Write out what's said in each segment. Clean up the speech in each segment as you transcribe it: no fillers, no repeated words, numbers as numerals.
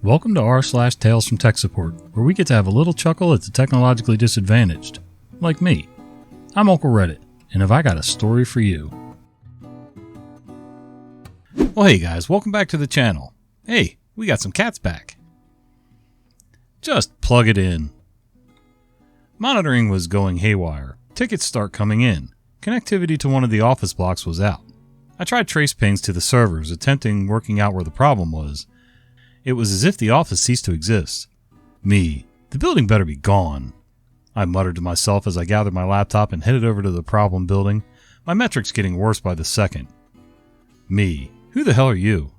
Welcome to r/Tales from Tech Support, where we get to have a little chuckle at the technologically disadvantaged. Like me. I'm Uncle Reddit, and have I got a story for you. Well, hey guys, welcome back to the channel. Hey, we got some cats back. Just plug it in. Monitoring was going haywire. Tickets start coming in. Connectivity to one of the office blocks was out. I tried trace pings to the servers, working out where the problem was. It was as if the office ceased to exist. Me, the building better be gone. I muttered to myself as I gathered my laptop and headed over to the problem building, my metrics getting worse by the second. Me, who the hell are you?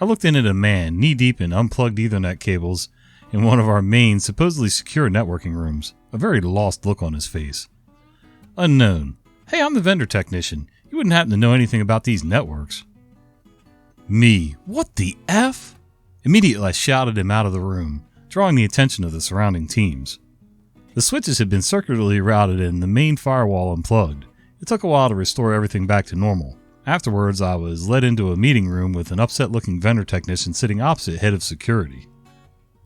I looked in at a man knee-deep in unplugged Ethernet cables in one of our main, supposedly secure networking rooms, a very lost look on his face. Unknown. Hey, I'm the vendor technician. You wouldn't happen to know anything about these networks. Me, what the F? Immediately I shouted him out of the room, drawing the attention of the surrounding teams. The switches had been circularly routed and the main firewall unplugged. It took a while to restore everything back to normal. Afterwards, I was led into a meeting room with an upset-looking vendor technician sitting opposite Head of Security.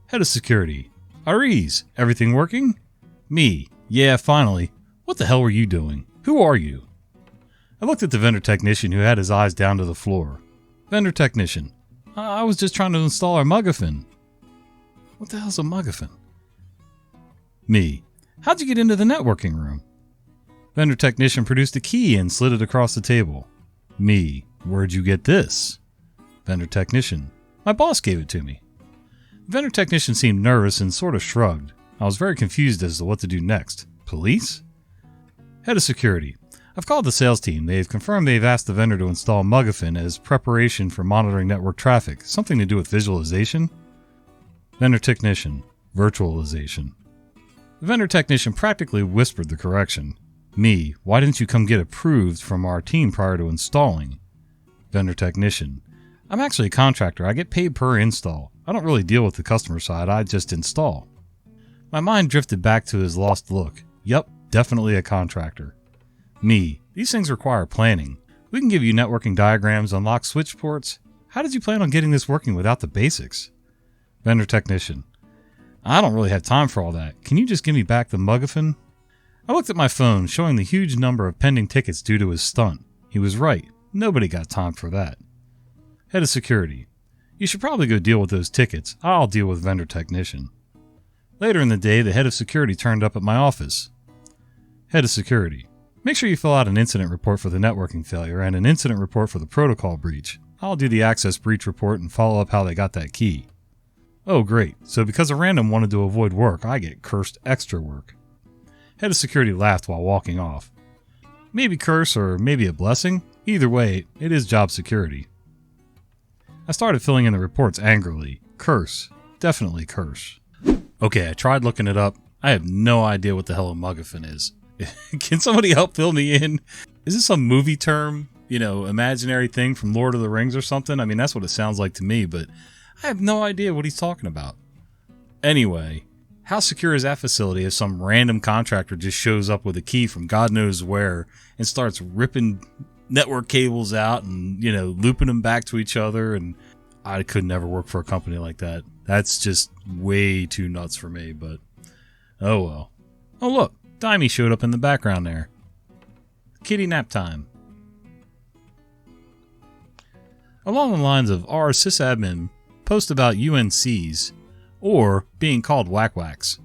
Head of Security. Aries, everything working? Me. Yeah, finally. What the hell were you doing? Who are you? I looked at the vendor technician who had his eyes down to the floor. Vendor technician. I was just trying to install our mugaphone. What the hell's a mugaphone? Me. How'd you get into the networking room? Vendor technician produced a key and slid it across the table. Me. Where'd you get this? Vendor technician. My boss gave it to me. The vendor technician seemed nervous and sort of shrugged. I was very confused as to what to do next. Police? Head of Security. I've called the sales team. They've confirmed they've asked the vendor to install mugaphone as preparation for monitoring network traffic. Something to do with visualization? Vendor technician. Virtualization. The vendor technician practically whispered the correction. Me. Why didn't you come get approved from our team prior to installing? Vendor technician. I'm actually a contractor. I get paid per install. I don't really deal with the customer side. I just install. My mind drifted back to his lost look. Yup, definitely a contractor. Me. These things require planning. We can give you networking diagrams, unlock switch ports. How did you plan on getting this working without the basics? Vendor technician. I don't really have time for all that. Can you just give me back the mugaphone? I looked at my phone, showing the huge number of pending tickets due to his stunt. He was right. Nobody got time for that. Head of Security. You should probably go deal with those tickets. I'll deal with vendor technician. Later in the day, the head of security turned up at my office. Head of Security. Make sure you fill out an incident report for the networking failure and an incident report for the protocol breach. I'll do the access breach report and follow up how they got that key. Oh great, so because a random wanted to avoid work, I get cursed extra work. Head of Security laughed while walking off. Maybe curse or maybe a blessing. Either way, it is job security. I started filling in the reports angrily. Curse. Definitely curse. Okay, I tried looking it up. I have no idea what the hell a mugaphone is. Can somebody help fill me in? Is this some movie term? Imaginary thing from Lord of the Rings or something? I mean, that's what it sounds like to me, but I have no idea what he's talking about. Anyway, how secure is that facility if some random contractor just shows up with a key from God knows where and starts ripping network cables out and, looping them back to each other? And I could never work for a company like that. That's just way too nuts for me, but oh well. Oh look, Dimey showed up in the background there. Kitty nap time. Along the lines of our sysadmin post about UNCs or being called whack-whacks.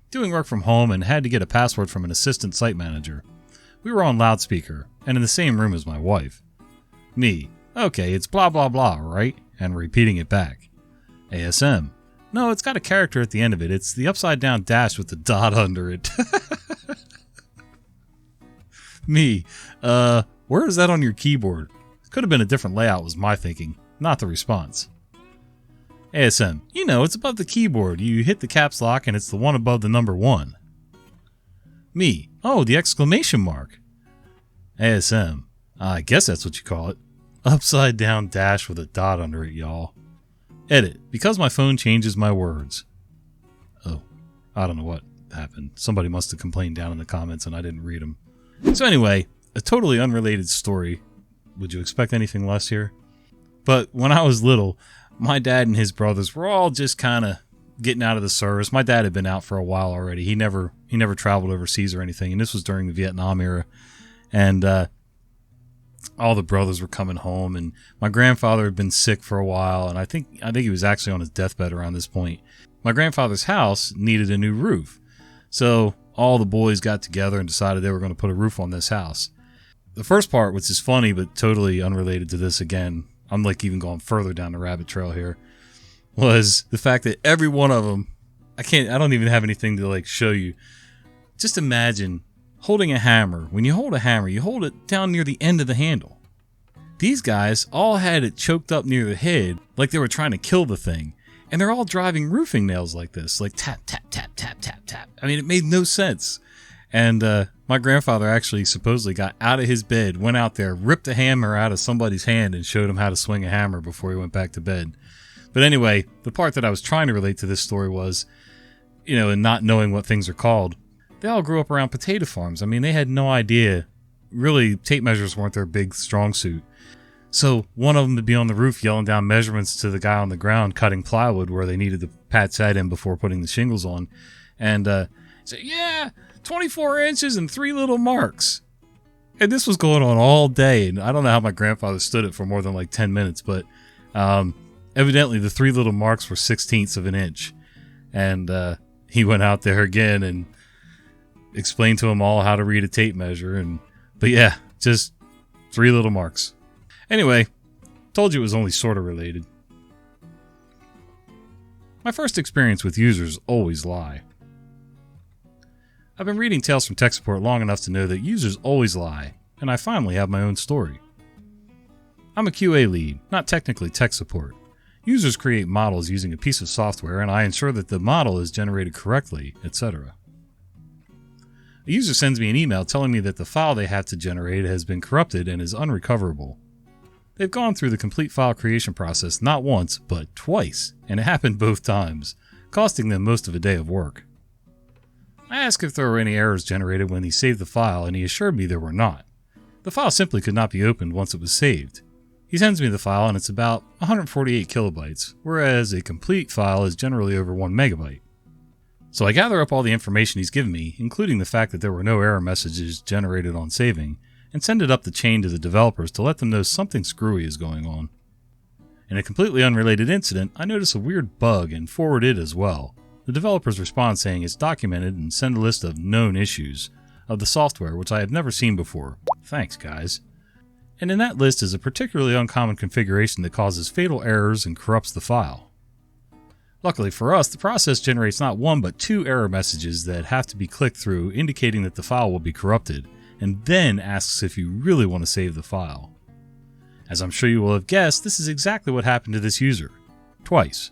Doing work from home and had to get a password from an assistant site manager. We were on loudspeaker and in the same room as my wife. Me. Okay, it's blah blah blah, right? And repeating it back. ASM. No, it's got a character at the end of it. It's the upside down dash with the dot under it. Me. Where is that on your keyboard? Could have been a different layout was my thinking, not the response. ASM. It's above the keyboard. You hit the caps lock and it's the one above the number 1. Me. Oh, the exclamation mark. ASM. I guess that's what you call it. Upside down dash with a dot under it, y'all. Edit. Because my phone changes my words. Oh, I don't know what happened. Somebody must have complained down in the comments and I didn't read them. So anyway, a totally unrelated story. Would you expect anything less here? But when I was little, my dad and his brothers were all just kind of getting out of the service. My dad had been out for a while already. He never traveled overseas or anything, and this was during the Vietnam era. And all the brothers were coming home, and my grandfather had been sick for a while, and I think he was actually on his deathbed around this point. My grandfather's house needed a new roof, so all the boys got together and decided they were going to put a roof on this house. The first part, which is funny but totally unrelated to this again, I'm like even going further down the rabbit trail here, was the fact that every one of them, I don't even have anything to like show you. Just imagine holding a hammer. When you hold a hammer, you hold it down near the end of the handle. These guys all had it choked up near the head like they were trying to kill the thing. And they're all driving roofing nails like this, like tap, tap, tap, tap, tap, tap. I mean, it made no sense. And my grandfather actually supposedly got out of his bed, went out there, ripped a hammer out of somebody's hand and showed him how to swing a hammer before he went back to bed. But anyway, the part that I was trying to relate to this story was, and not knowing what things are called, they all grew up around potato farms. I mean, they had no idea. Really, tape measures weren't their big strong suit. So one of them would be on the roof yelling down measurements to the guy on the ground cutting plywood where they needed to pat that in before putting the shingles on. And say, yeah, 24 inches and 3 little marks. And this was going on all day. And I don't know how my grandfather stood it for more than like 10 minutes. But evidently the 3 little marks were 1/16 of an inch. And he went out there again and explained to them all how to read a tape measure. But yeah, just 3 little marks. Anyway, told you it was only sort of related. My first experience with users always lie. I've been reading Tales from Tech Support long enough to know that users always lie, and I finally have my own story. I'm a QA lead, not technically tech support. Users create models using a piece of software, and I ensure that the model is generated correctly, etc. A user sends me an email telling me that the file they have to generate has been corrupted and is unrecoverable. They've gone through the complete file creation process not once, but twice, and it happened both times, costing them most of a day of work. I asked if there were any errors generated when he saved the file, and he assured me there were not. The file simply could not be opened once it was saved. He sends me the file, and it's about 148 kilobytes, whereas a complete file is generally over 1 megabyte. So I gather up all the information he's given me, including the fact that there were no error messages generated on saving, and send it up the chain to the developers to let them know something screwy is going on. In a completely unrelated incident, I notice a weird bug and forward it as well. The developers respond saying it's documented and send a list of known issues of the software, which I have never seen before. Thanks, guys. And in that list is a particularly uncommon configuration that causes fatal errors and corrupts the file. Luckily for us, the process generates not 1 but 2 error messages that have to be clicked through, indicating that the file will be corrupted, and then asks if you really want to save the file. As I'm sure you will have guessed, this is exactly what happened to this user. Twice.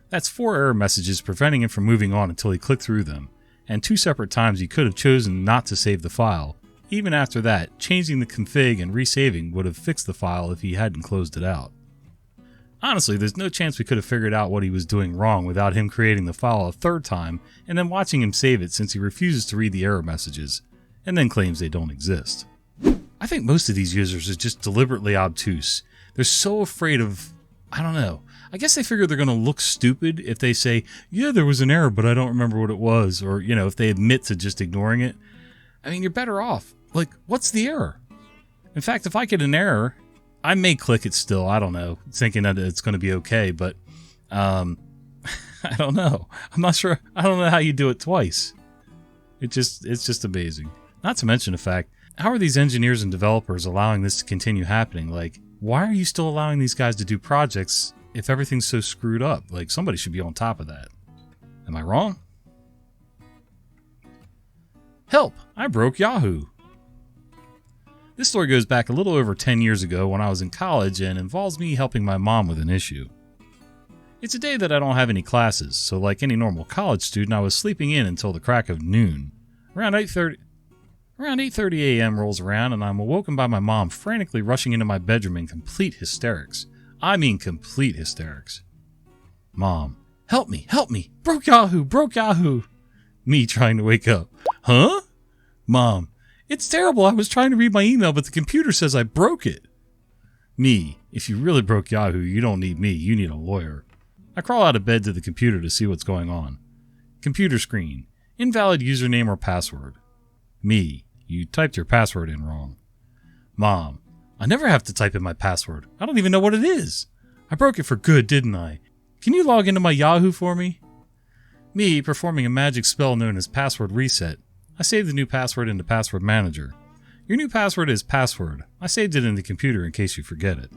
That's 4 error messages preventing him from moving on until he clicked through them, and 2 separate times he could have chosen not to save the file. Even after that, changing the config and resaving would have fixed the file if he hadn't closed it out. Honestly, there's no chance we could have figured out what he was doing wrong without him creating the file a 3rd time and then watching him save it, since he refuses to read the error messages, and then claims they don't exist. I think most of these users are just deliberately obtuse. They're so afraid of, I don't know, I guess they figure they're going to look stupid if they say, yeah, there was an error, but I don't remember what it was, or, if they admit to just ignoring it. I mean, you're better off. Like, what's the error? In fact, if I get an error, I may click it still, I don't know, thinking that it's going to be okay, but, I don't know. I'm not sure, I don't know how you do it twice. It's just amazing. Not to mention the fact, how are these engineers and developers allowing this to continue happening? Like, why are you still allowing these guys to do projects if everything's so screwed up? Like, somebody should be on top of that. Am I wrong? Help! I broke Yahoo! This story goes back a little over 10 years ago when I was in college and involves me helping my mom with an issue. It's a day that I don't have any classes, so like any normal college student, I was sleeping in until the crack of noon. Around 8:30 a.m. rolls around and I'm awoken by my mom frantically rushing into my bedroom in complete hysterics. I mean complete hysterics. Mom, help me, broke Yahoo! Me trying to wake up. Huh? Mom, it's terrible, I was trying to read my email but the computer says I broke it. Me, if you really broke Yahoo, you don't need me, you need a lawyer. I crawl out of bed to the computer to see what's going on. Computer screen. Invalid username or password. Me, you typed your password in wrong. Mom, I never have to type in my password. I don't even know what it is. I broke it for good, didn't I? Can you log into my Yahoo for me? Me, performing a magic spell known as password reset. I saved the new password into Password Manager. Your new password is password. I saved it in the computer in case you forget it.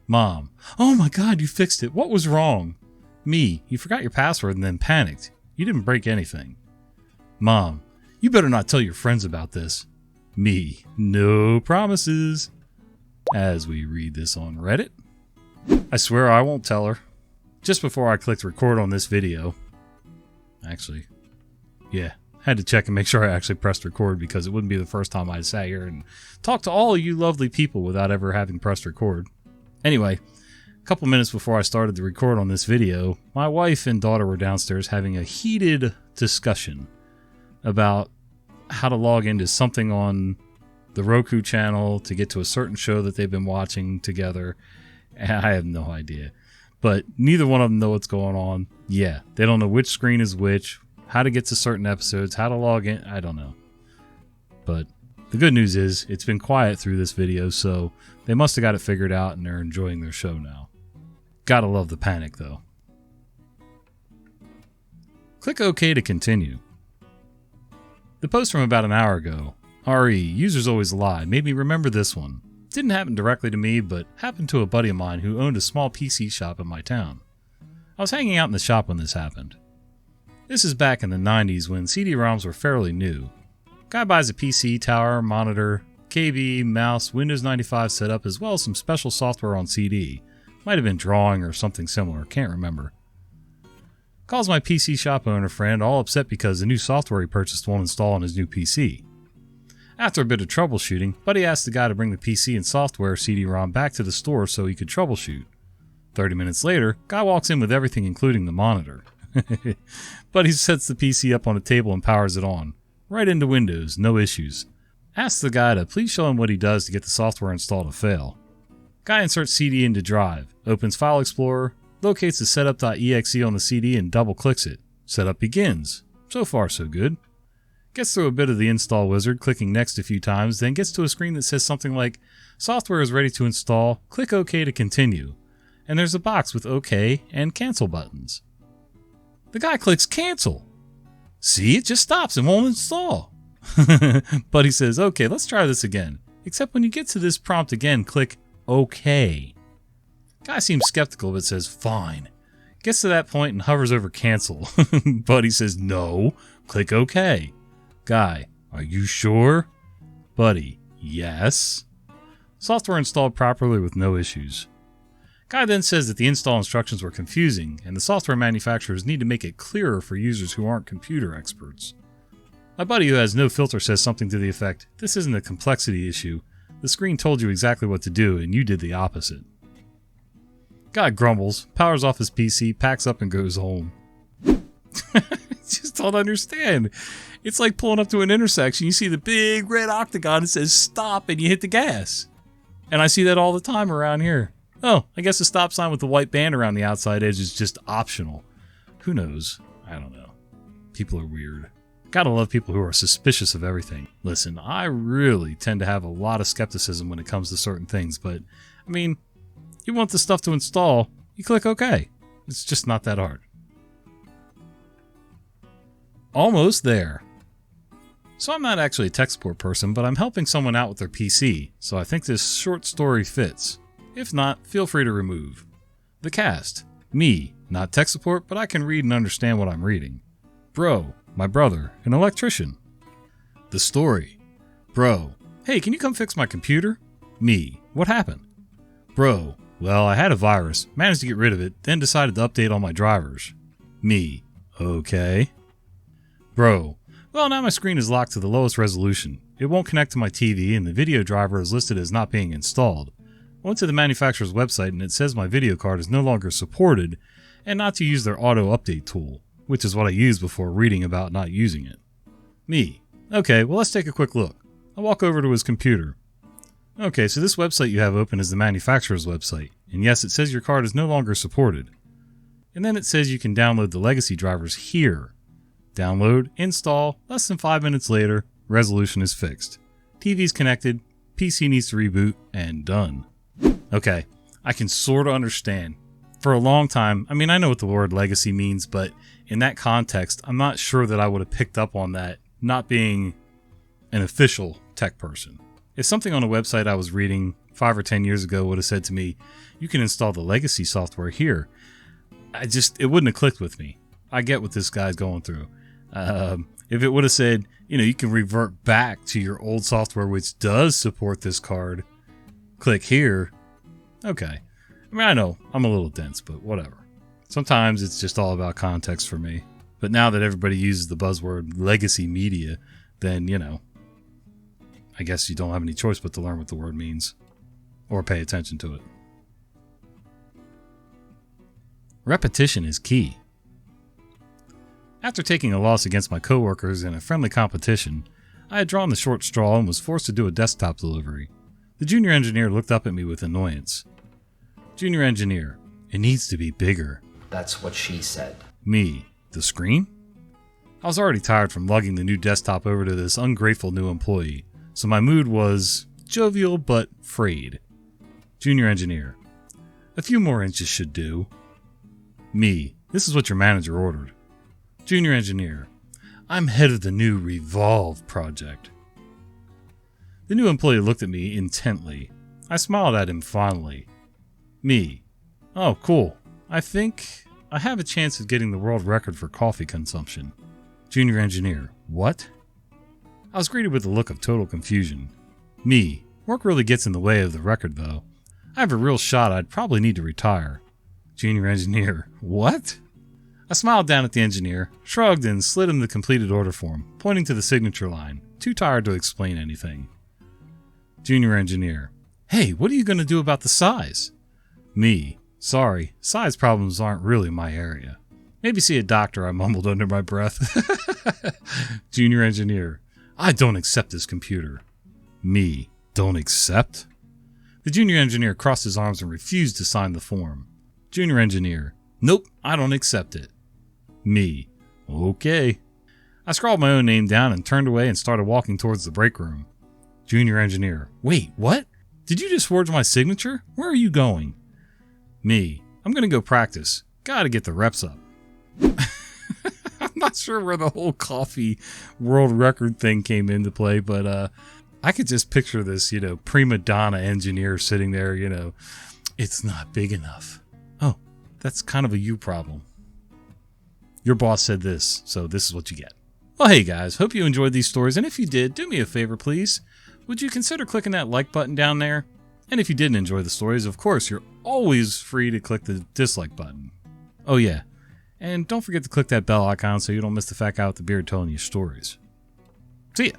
Mom, oh my God, you fixed it. What was wrong? Me, you forgot your password and then panicked. You didn't break anything. Mom, you better not tell your friends about this. Me, no promises. As we read this on Reddit. I swear I won't tell her. Just before I clicked record on this video. Actually, yeah, had to check and make sure I actually pressed record because it wouldn't be the first time I sat here and talked to all of you lovely people without ever having pressed record. Anyway, a couple minutes before I started to record on this video, my wife and daughter were downstairs having a heated discussion about how to log into something on the Roku channel to get to a certain show that they've been watching together. And I have no idea. But neither one of them know what's going on. Yeah, they don't know which screen is which, how to get to certain episodes, how to log in. I don't know. But the good news is it's been quiet through this video, so they must have got it figured out and they're enjoying their show now. Gotta love the panic, though. Click OK to continue. The post from about an hour ago, RE, users always lie, made me remember this one. Didn't happen directly to me, but happened to a buddy of mine who owned a small PC shop in my town. I was hanging out in the shop when this happened. This is back in the 90s when CD-ROMs were fairly new. Guy buys a PC, tower, monitor, KB, mouse, Windows 95 setup, as well as some special software on CD. Might have been drawing or something similar, can't remember. Calls my PC shop owner friend, all upset because the new software he purchased won't install on his new PC. After a bit of troubleshooting, Buddy asked the guy to bring the PC and software CD-ROM back to the store so he could troubleshoot. 30 minutes later, Guy walks in with everything including the monitor. Buddy sets the PC up on a table and powers it on. Right into Windows, no issues. Asks the guy to please show him what he does to get the software installed to fail. Guy inserts CD into drive, opens File Explorer, locates the setup.exe on the CD and double clicks it. Setup begins. So far so good. Gets through a bit of the install wizard, clicking next a few times, then gets to a screen that says something like, software is ready to install, click OK to continue. And there's a box with OK and cancel buttons. The guy clicks cancel. See, it just stops and won't install. Buddy says, okay, let's try this again. Except when you get to this prompt again, click OK. Guy seems skeptical but says, fine. Gets to that point and hovers over cancel. Buddy says, no, click OK. Guy, are you sure? Buddy, yes. Software installed properly with no issues. Guy then says that the install instructions were confusing and the software manufacturers need to make it clearer for users who aren't computer experts. My buddy who has no filter says something to the effect, this isn't a complexity issue. The screen told you exactly what to do and you did the opposite. Guy grumbles, powers off his PC, packs up and goes home. Just don't understand. It's like pulling up to an intersection, you see the big red octagon that says stop and you hit the gas. And I see that all the time around here. Oh, I guess the stop sign with the white band around the outside edge is just optional. Who knows? I don't know. People are weird. Gotta love people who are suspicious of everything. Listen, I really tend to have a lot of skepticism when it comes to certain things, but, I mean, you want the stuff to install, you click OK. It's just not that hard. Almost there. So I'm not actually a tech support person, but I'm helping someone out with their PC, so I think this short story fits. If not, feel free to remove. The cast. Me, not tech support, but I can read and understand what I'm reading. Bro, my brother, an electrician. The story. Bro, hey, can you come fix my computer? Me, what happened? Bro, well, I had a virus, managed to get rid of it, then decided to update all my drivers. Me, okay. Bro, well, now my screen is locked to the lowest resolution. It won't connect to my TV and the video driver is listed as not being installed. I went to the manufacturer's website and it says my video card is no longer supported and not to use their auto update tool, which is what I used before reading about not using it. Me, okay, well let's take a quick look. I walk over to his computer. Okay, so this website you have open is the manufacturer's website. And yes, it says your card is no longer supported. And then it says you can download the legacy drivers here. Download, install, less than 5 minutes later, resolution is fixed. TV's connected, PC needs to reboot, and done. Okay, I can sort of understand. For a long time, I mean, I know what the word legacy means, but in that context, I'm not sure that I would have picked up on that, not being an official tech person. If something on a website I was reading 5 or 10 years ago would have said to me, you can install the legacy software here, it wouldn't have clicked with me. I get what this guy's going through. If it would have said, you can revert back to your old software which does support this card, click here, okay. I mean, I know I'm a little dense, but whatever. Sometimes it's just all about context for me. But now that everybody uses the buzzword legacy media, then, I guess you don't have any choice but to learn what the word means. Or pay attention to it. Repetition is key. After taking a loss against my coworkers in a friendly competition, I had drawn the short straw and was forced to do a desktop delivery. The junior engineer looked up at me with annoyance. Junior engineer, it needs to be bigger. That's what she said. Me, the screen? I was already tired from lugging the new desktop over to this ungrateful new employee, so my mood was jovial but frayed. Junior engineer, a few more inches should do. Me, this is what your manager ordered. Junior engineer, I'm head of the new Revolve project. The new employee looked at me intently. I smiled at him fondly. Me, oh cool, I think I have a chance of getting the world record for coffee consumption. Junior engineer, what? I was greeted with a look of total confusion. Me, work really gets in the way of the record though. I have a real shot I'd probably need to retire. Junior engineer, what? I smiled down at the engineer, shrugged, and slid him the completed order form, pointing to the signature line, too tired to explain anything. Junior engineer, hey, what are you going to do about the size? Me, sorry, size problems aren't really my area. Maybe see a doctor, I mumbled under my breath. Junior engineer, I don't accept this computer. Me, don't accept? The junior engineer crossed his arms and refused to sign the form. Junior engineer, nope, I don't accept it. Me, okay. I scrawled my own name down and turned away and started walking towards the break room. Junior engineer, wait, what? Did you just forge my signature? Where are you going? Me, I'm gonna go practice. Gotta get the reps up. I'm not sure where the whole coffee world record thing came into play, but I could just picture this, prima donna engineer sitting there, it's not big enough. Oh, that's kind of a you problem. Your boss said this, so this is what you get. Well, hey guys, hope you enjoyed these stories, and if you did, do me a favor, please. Would you consider clicking that like button down there? And if you didn't enjoy the stories, of course, you're always free to click the dislike button. Oh yeah, and don't forget to click that bell icon so you don't miss the fat guy with the beard telling you stories. See ya!